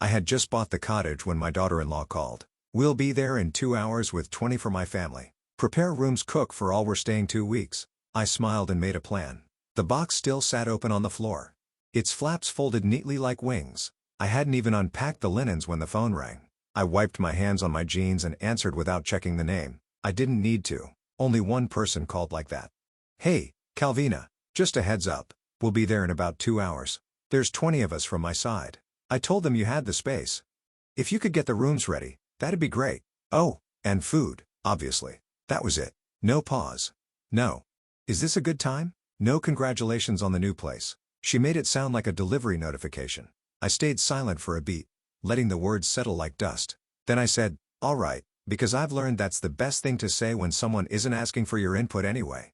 I had just bought the cottage when my daughter-in-law called. "We'll be there in 2 hours with 20 for my family. Prepare rooms, cook for all, we're staying 2 weeks." I smiled and made a plan. The box still sat open on the floor. Its flaps folded neatly like wings. I hadn't even unpacked the linens when the phone rang. I wiped my hands on my jeans and answered without checking the name. I didn't need to. Only one person called like that. "Hey, Calvina, just a heads up. We'll be there in about 2 hours. There's 20 of us from my side. I told them you had the space. If you could get the rooms ready, that'd be great. Oh, and food, obviously." That was it. No pause. No. "Is this a good time?" "No, congratulations on the new place." She made it sound like a delivery notification. I stayed silent for a beat, letting the words settle like dust. Then I said, "All right," because I've learned that's the best thing to say when someone isn't asking for your input anyway.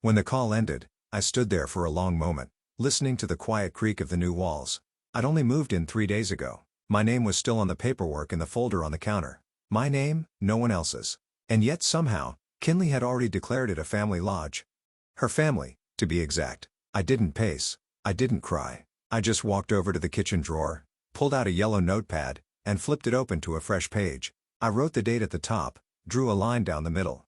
When the call ended, I stood there for a long moment, listening to the quiet creak of the new walls. I'd only moved in 3 days ago. My name was still on the paperwork in the folder on the counter. My name, no one else's. And yet somehow, Kinley had already declared it a family lodge. Her family, to be exact. I didn't pace. I didn't cry. I just walked over to the kitchen drawer, pulled out a yellow notepad, and flipped it open to a fresh page. I wrote the date at the top, drew a line down the middle.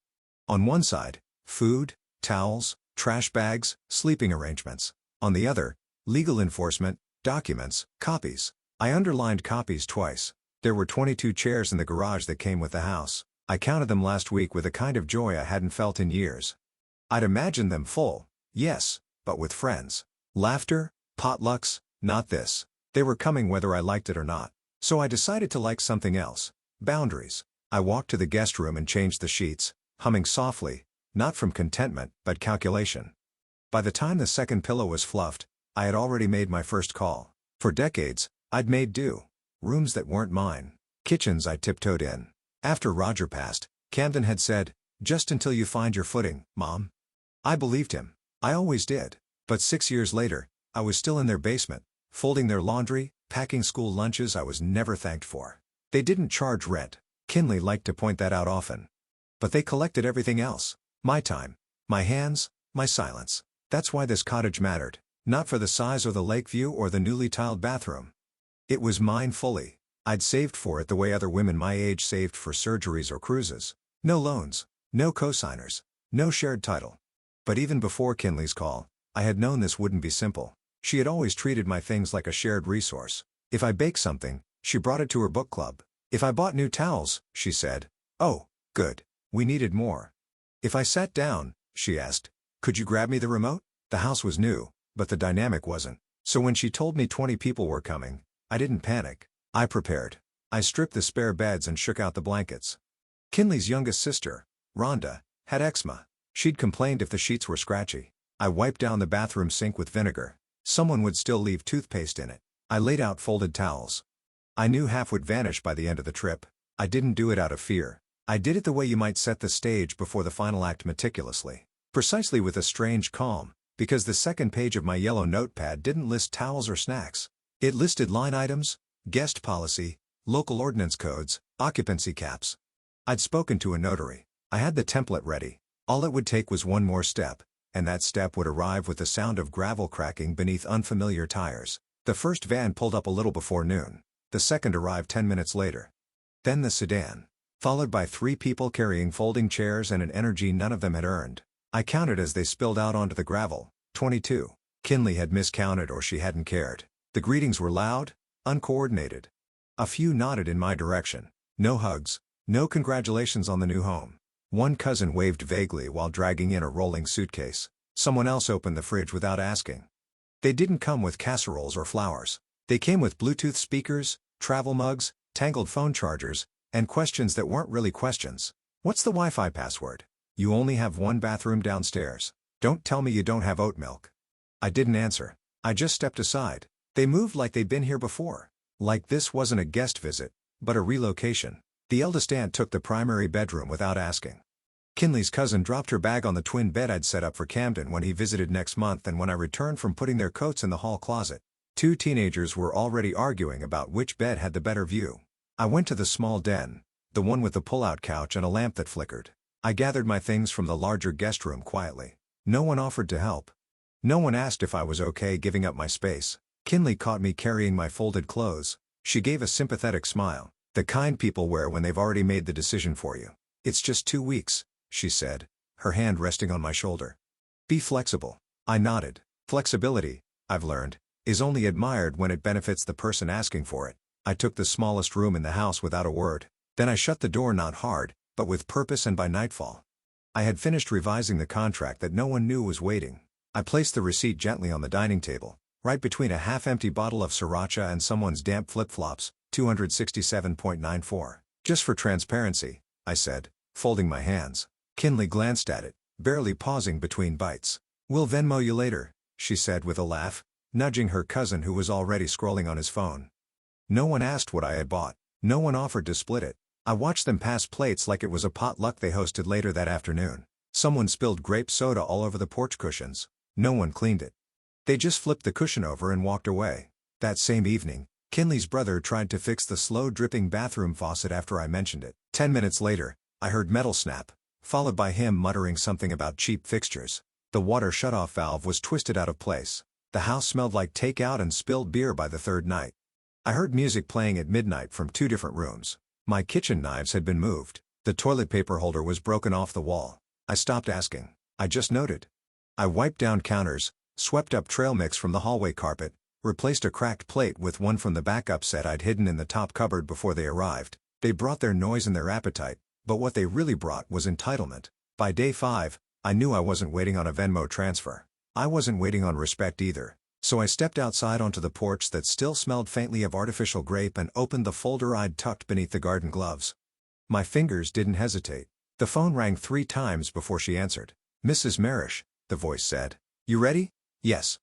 On one side, food, towels, trash bags, sleeping arrangements. On the other, legal enforcement, documents, copies. I underlined copies twice. There were 22 chairs in the garage that came with the house. I counted them last week with a kind of joy I hadn't felt in years. I'd imagined them full, yes, but with friends. Laughter, potlucks, not this. They were coming whether I liked it or not. So I decided to like something else. Boundaries. I walked to the guest room and changed the sheets, humming softly, not from contentment, but calculation. By the time the second pillow was fluffed, I had already made my first call. For decades, I'd made do. Rooms that weren't mine. Kitchens I tiptoed in. After Roger passed, Camden had said, "Just until you find your footing, Mom." I believed him. I always did. But 6 years later, I was still in their basement, folding their laundry, packing school lunches I was never thanked for. They didn't charge rent. Kinley liked to point that out often. But they collected everything else. My time, my hands, my silence. That's why this cottage mattered. Not for the size or the lake view or the newly tiled bathroom. It was mine fully. I'd saved for it the way other women my age saved for surgeries or cruises. No loans, no cosigners, no shared title. But even before Kinley's call, I had known this wouldn't be simple. She had always treated my things like a shared resource. If I baked something, she brought it to her book club. If I bought new towels, she said, "Oh, good, we needed more." If I sat down, she asked, "Could you grab me the remote?" The house was new, but the dynamic wasn't. So when she told me 20 people were coming, I didn't panic. I prepared. I stripped the spare beds and shook out the blankets. Kinley's youngest sister, Rhonda, had eczema. She'd complained if the sheets were scratchy. I wiped down the bathroom sink with vinegar. Someone would still leave toothpaste in it. I laid out folded towels. I knew half would vanish by the end of the trip. I didn't do it out of fear. I did it the way you might set the stage before the final act meticulously. Precisely with a strange calm, because the second page of my yellow notepad didn't list towels or snacks. It listed line items, guest policy, local ordinance codes, occupancy caps. I'd spoken to a notary. I had the template ready. All it would take was one more step, and that step would arrive with the sound of gravel cracking beneath unfamiliar tires. The first van pulled up a little before noon. The second arrived 10 minutes later. Then the sedan, followed by 3 people carrying folding chairs and an energy none of them had earned. I counted as they spilled out onto the gravel, 22. Kinley had miscounted or she hadn't cared. The greetings were loud, uncoordinated. A few nodded in my direction. No hugs, no congratulations on the new home. One cousin waved vaguely while dragging in a rolling suitcase. Someone else opened the fridge without asking. They didn't come with casseroles or flowers. They came with Bluetooth speakers, travel mugs, tangled phone chargers, and questions that weren't really questions. "What's the Wi-Fi password? You only have one bathroom downstairs. Don't tell me you don't have oat milk." I didn't answer. I just stepped aside. They moved like they'd been here before. Like this wasn't a guest visit, but a relocation. The eldest aunt took the primary bedroom without asking. Kinley's cousin dropped her bag on the twin bed I'd set up for Camden when he visited next month, and when I returned from putting their coats in the hall closet, 2 teenagers were already arguing about which bed had the better view. I went to the small den, the one with the pull-out couch and a lamp that flickered. I gathered my things from the larger guest room quietly. No one offered to help. No one asked if I was okay giving up my space. Kinley caught me carrying my folded clothes. She gave a sympathetic smile, the kind people wear when they've already made the decision for you. It's just 2 weeks, she said, her hand resting on my shoulder. Be flexible. I nodded. Flexibility, I've learned, is only admired when it benefits the person asking for it. I took the smallest room in the house without a word. Then I shut the door, not hard, but with purpose, and by nightfall, I had finished revising the contract that no one knew was waiting. I placed the receipt gently on the dining table, right between a half-empty bottle of sriracha and someone's damp flip-flops, 267.94. Just for transparency, I said, folding my hands. Kinley glanced at it, barely pausing between bites. We'll Venmo you later, she said with a laugh, nudging her cousin who was already scrolling on his phone. No one asked what I had bought. No one offered to split it. I watched them pass plates like it was a potluck they hosted later that afternoon. Someone spilled grape soda all over the porch cushions. No one cleaned it. They just flipped the cushion over and walked away. That same evening, Kinley's brother tried to fix the slow-dripping bathroom faucet after I mentioned it. 10 minutes later, I heard metal snap, followed by him muttering something about cheap fixtures. The water shutoff valve was twisted out of place. The house smelled like takeout and spilled beer by the third night. I heard music playing at midnight from 2 different rooms. My kitchen knives had been moved. The toilet paper holder was broken off the wall. I stopped asking. I just noted. I wiped down counters, swept up trail mix from the hallway carpet, replaced a cracked plate with one from the backup set I'd hidden in the top cupboard before they arrived. They brought their noise and their appetite, but what they really brought was entitlement. By day 5, I knew I wasn't waiting on a Venmo transfer. I wasn't waiting on respect either. So I stepped outside onto the porch that still smelled faintly of artificial grape and opened the folder I'd tucked beneath the garden gloves. My fingers didn't hesitate. The phone rang 3 times before she answered. Mrs. Marish, the voice said. You ready? Yes.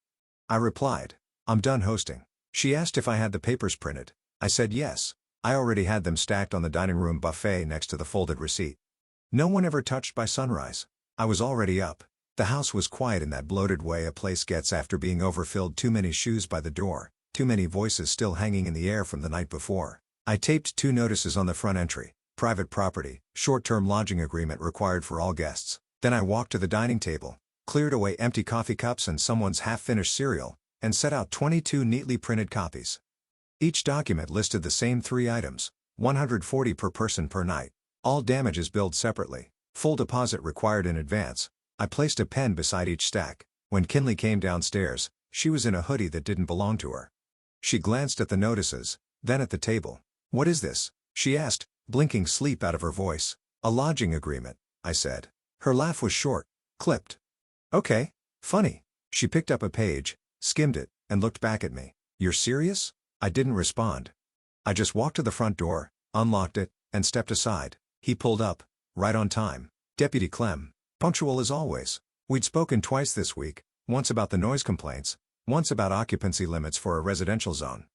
I replied. I'm done hosting. She asked if I had the papers printed. I said yes. I already had them stacked on the dining room buffet next to the folded receipt. No one ever touched by sunrise. I was already up. The house was quiet in that bloated way a place gets after being overfilled. Too many shoes by the door, too many voices still hanging in the air from the night before. I taped 2 notices on the front entry. Private property, short-term lodging agreement required for all guests. Then I walked to the dining table, cleared away empty coffee cups and someone's half-finished cereal, and set out 22 neatly printed copies. Each document listed the same 3 items, $140 per person per night. All damages billed separately. Full deposit required in advance. I placed a pen beside each stack. When Kinley came downstairs, she was in a hoodie that didn't belong to her. She glanced at the notices, then at the table. What is this? She asked, blinking sleep out of her voice. A lodging agreement, I said. Her laugh was short, clipped. Okay, funny. She picked up a page, skimmed it, and looked back at me. You're serious? I didn't respond. I just walked to the front door, unlocked it, and stepped aside. He pulled up, right on time. Deputy Clem, punctual as always. We'd spoken twice this week, once about the noise complaints, once about occupancy limits for a residential zone.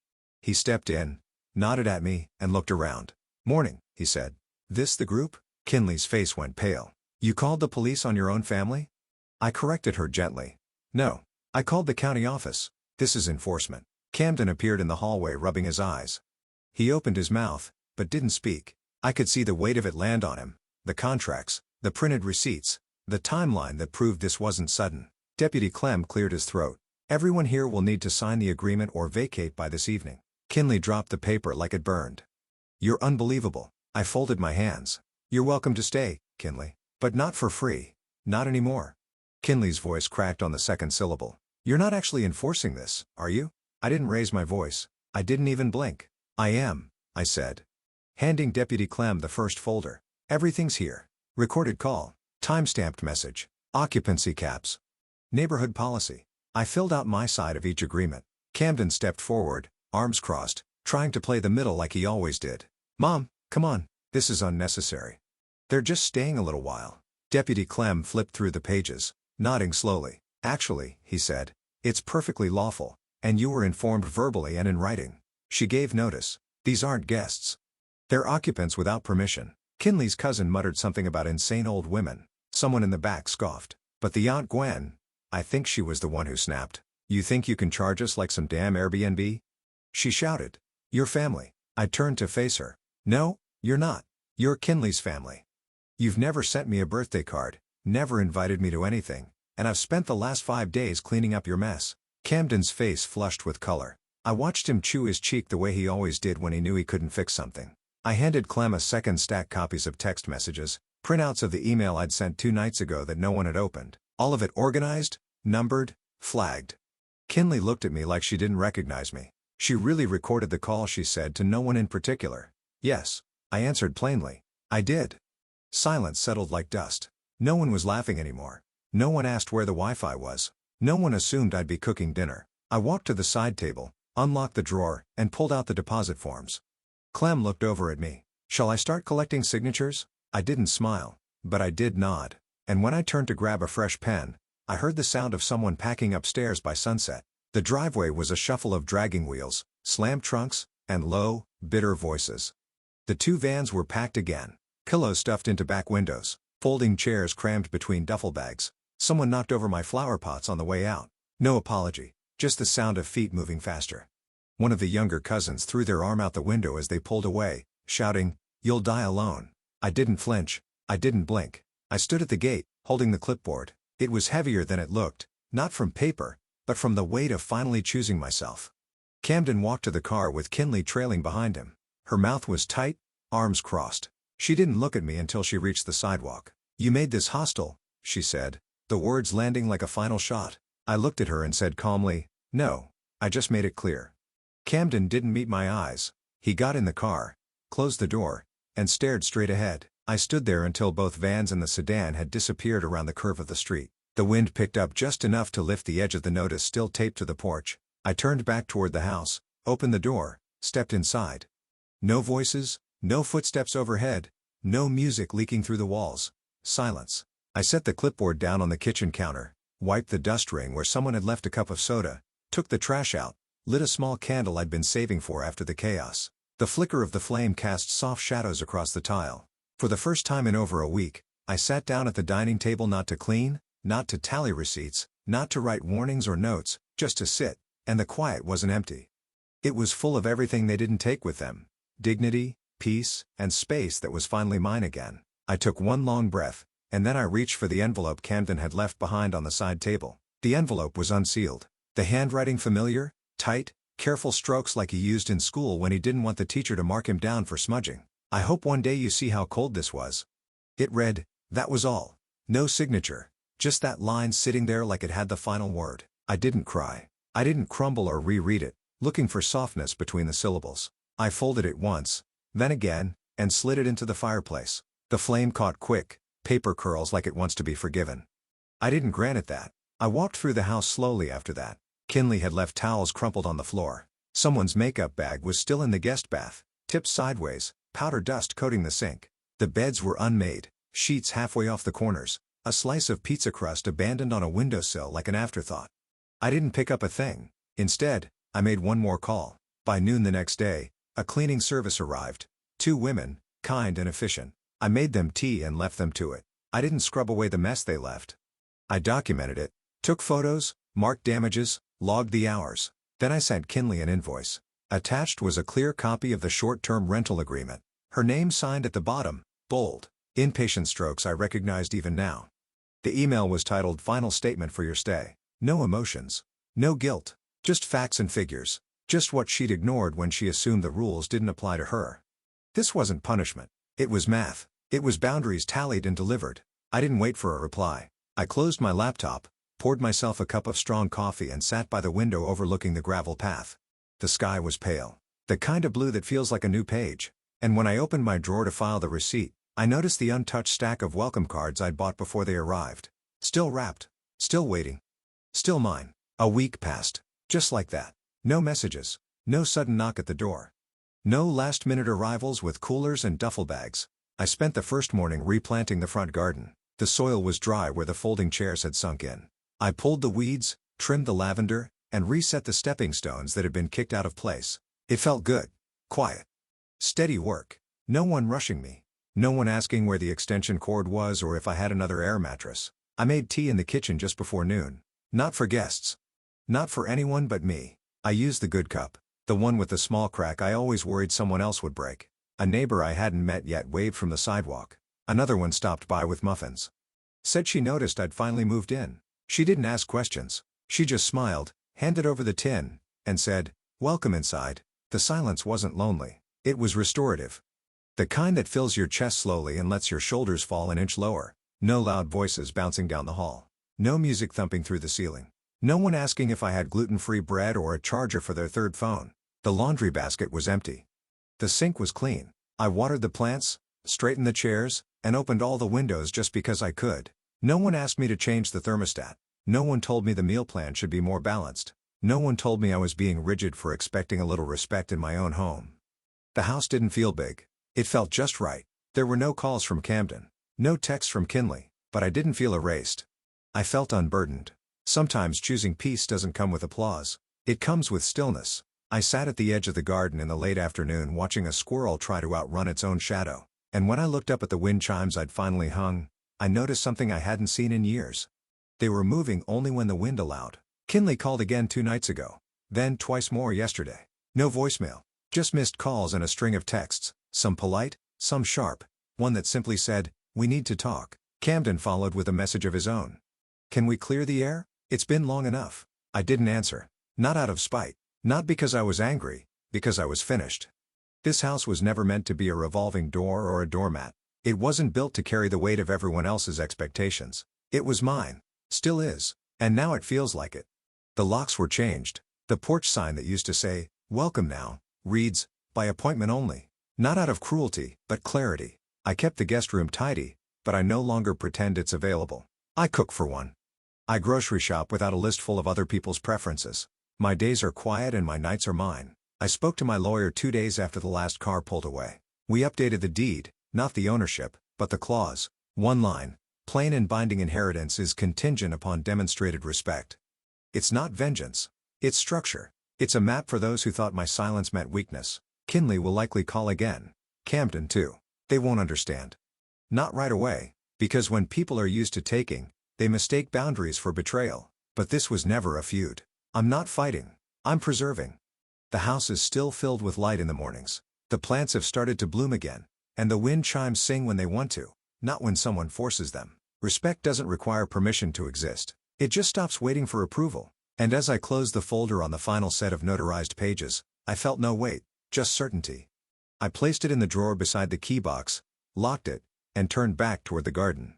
He stepped in, nodded at me, and looked around. Morning, he said. This the group? Kinley's face went pale. You called the police on your own family? I corrected her gently. No, I called the county office. This is enforcement. Camden appeared in the hallway rubbing his eyes. He opened his mouth, but didn't speak. I could see the weight of it land on him. The contracts, the printed receipts, the timeline that proved this wasn't sudden. Deputy Clem cleared his throat. Everyone here will need to sign the agreement or vacate by this evening. Kinley dropped the paper like it burned. You're unbelievable. I folded my hands. You're welcome to stay, Kinley. But not for free. Not anymore. Kinley's voice cracked on the second syllable. You're not actually enforcing this, are you? I didn't raise my voice. I didn't even blink. I am, I said. Handing Deputy Clem the first folder. Everything's here. Recorded call. Time-stamped message. Occupancy caps. Neighborhood policy. I filled out my side of each agreement. Camden stepped forward, arms crossed, trying to play the middle like he always did. Mom, come on. This is unnecessary. They're just staying a little while. Deputy Clem flipped through the pages, nodding slowly. Actually, he said, it's perfectly lawful, and you were informed verbally and in writing. She gave notice. These aren't guests. They're occupants without permission. Kinley's cousin muttered something about insane old women. Someone in the back scoffed. But the Aunt Gwen, I think she was the one who snapped. You think you can charge us like some damn Airbnb? She shouted. Your family. I turned to face her. No, you're not. You're Kinley's family. You've never sent me a birthday card, never invited me to anything, and I've spent the last 5 days cleaning up your mess. Camden's face flushed with color. I watched him chew his cheek the way he always did when he knew he couldn't fix something. I handed Clem a second stack copies of text messages, printouts of the email I'd sent 2 nights ago that no one had opened, all of it organized, numbered, flagged. Kinley looked at me like she didn't recognize me. She really recorded the call, she said, to no one in particular. Yes, I answered plainly. I did. Silence settled like dust. No one was laughing anymore. No one asked where the Wi-Fi was. No one assumed I'd be cooking dinner. I walked to the side table, unlocked the drawer, and pulled out the deposit forms. Clem looked over at me. Shall I start collecting signatures? I didn't smile, but I did nod. And when I turned to grab a fresh pen, I heard the sound of someone packing upstairs by sunset. The driveway was a shuffle of dragging wheels, slammed trunks, and low, bitter voices. The 2 vans were packed again. Pillows stuffed into back windows, folding chairs crammed between duffel bags. Someone knocked over my flower pots on the way out. No apology, just the sound of feet moving faster. One of the younger cousins threw their arm out the window as they pulled away, shouting, "You'll die alone." I didn't flinch. I didn't blink. I stood at the gate, holding the clipboard. It was heavier than it looked, not from paper, but from the weight of finally choosing myself. Camden walked to the car with Kinley trailing behind him. Her mouth was tight, arms crossed. She didn't look at me until she reached the sidewalk. "You made this hostile," she said, the words landing like a final shot. I looked at her and said calmly, "No, I just made it clear." Camden didn't meet my eyes. He got in the car, closed the door, and stared straight ahead. I stood there until both vans and the sedan had disappeared around the curve of the street. The wind picked up just enough to lift the edge of the notice still taped to the porch. I turned back toward the house, opened the door, stepped inside. No voices, no footsteps overhead, no music leaking through the walls. Silence. I set the clipboard down on the kitchen counter, wiped the dust ring where someone had left a cup of soda, took the trash out, lit a small candle I'd been saving for after the chaos. The flicker of the flame cast soft shadows across the tile. For the first time in over a week, I sat down at the dining table not to clean, not to tally receipts, not to write warnings or notes, just to sit, and the quiet wasn't empty. It was full of everything they didn't take with them. Dignity, peace, and space that was finally mine again. I took one long breath, and then I reached for the envelope Camden had left behind on the side table. The envelope was unsealed. The handwriting familiar, tight, careful strokes like he used in school when he didn't want the teacher to mark him down for smudging. "I hope one day you see how cold this was." It read, that was all. No signature, just that line sitting there like it had the final word. I didn't cry. I didn't crumble or reread it, looking for softness between the syllables. I folded it once, then again, and slid it into the fireplace. The flame caught quick, paper curls like it wants to be forgiven. I didn't grant it that. I walked through the house slowly after that. Kinley had left towels crumpled on the floor. Someone's makeup bag was still in the guest bath, tipped sideways, powder dust coating the sink. The beds were unmade, sheets halfway off the corners, a slice of pizza crust abandoned on a windowsill like an afterthought. I didn't pick up a thing. Instead, I made one more call. By noon the next day, a cleaning service arrived. 2 women, kind and efficient. I made them tea and left them to it. I didn't scrub away the mess they left. I documented it, took photos, marked damages, logged the hours. Then I sent Kinley an invoice. Attached was a clear copy of the short-term rental agreement. Her name signed at the bottom, bold. Impatient strokes I recognized even now. The email was titled "Final Statement for Your Stay." No emotions. No guilt. Just facts and figures. Just what she'd ignored when she assumed the rules didn't apply to her. This wasn't punishment. It was math. It was boundaries tallied and delivered. I didn't wait for a reply. I closed my laptop, poured myself a cup of strong coffee and sat by the window overlooking the gravel path. The sky was pale. The kind of blue that feels like a new page. And when I opened my drawer to file the receipt, I noticed the untouched stack of welcome cards I'd bought before they arrived. Still wrapped. Still waiting. Still mine. A week passed. Just like that. No messages. No sudden knock at the door. No last-minute arrivals with coolers and duffel bags. I spent the first morning replanting the front garden. The soil was dry where the folding chairs had sunk in. I pulled the weeds, trimmed the lavender, and reset the stepping stones that had been kicked out of place. It felt good. Quiet. Steady work. No one rushing me. No one asking where the extension cord was or if I had another air mattress. I made tea in the kitchen just before noon. Not for guests. Not for anyone but me. I used the good cup. The one with the small crack I always worried someone else would break. A neighbor I hadn't met yet waved from the sidewalk. Another one stopped by with muffins. Said she noticed I'd finally moved in. She didn't ask questions. She just smiled, handed over the tin, and said, Welcome inside. The silence wasn't lonely. It was restorative. The kind that fills your chest slowly and lets your shoulders fall an inch lower. No loud voices bouncing down the hall. No music thumping through the ceiling. No one asking if I had gluten-free bread or a charger for their third phone. The laundry basket was empty. The sink was clean. I watered the plants, straightened the chairs, and opened all the windows just because I could. No one asked me to change the thermostat. No one told me the meal plan should be more balanced. No one told me I was being rigid for expecting a little respect in my own home. The house didn't feel big. It felt just right. There were no calls from Camden. No texts from Kinley, but I didn't feel erased. I felt unburdened. Sometimes choosing peace doesn't come with applause. It comes with stillness. I sat at the edge of the garden in the late afternoon watching a squirrel try to outrun its own shadow, and when I looked up at the wind chimes I'd finally hung, I noticed something I hadn't seen in years. They were moving only when the wind allowed. Kinley called again 2 nights ago, then twice more yesterday. No voicemail, just missed calls and a string of texts, some polite, some sharp, one that simply said, "We need to talk." Camden followed with a message of his own. "Can we clear the air? It's been long enough." I didn't answer. Not out of spite. Not because I was angry, because I was finished. This house was never meant to be a revolving door or a doormat. It wasn't built to carry the weight of everyone else's expectations. It was mine. Still is. And now it feels like it. The locks were changed. The porch sign that used to say, "Welcome now," reads, "By appointment only." Not out of cruelty, but clarity. I kept the guest room tidy, but I no longer pretend it's available. I cook for one. I grocery shop without a list full of other people's preferences. My days are quiet and my nights are mine. I spoke to my lawyer 2 days after the last car pulled away. We updated the deed, not the ownership, but the clause. One line, plain and binding: inheritance is contingent upon demonstrated respect. It's not vengeance. It's structure. It's a map for those who thought my silence meant weakness. Kinley will likely call again. Camden too. They won't understand. Not right away, because when people are used to taking, they mistake boundaries for betrayal. But this was never a feud. I'm not fighting. I'm preserving. The house is still filled with light in the mornings. The plants have started to bloom again, and the wind chimes sing when they want to, not when someone forces them. Respect doesn't require permission to exist. It just stops waiting for approval. And as I closed the folder on the final set of notarized pages, I felt no weight, just certainty. I placed it in the drawer beside the key box, locked it, and turned back toward the garden.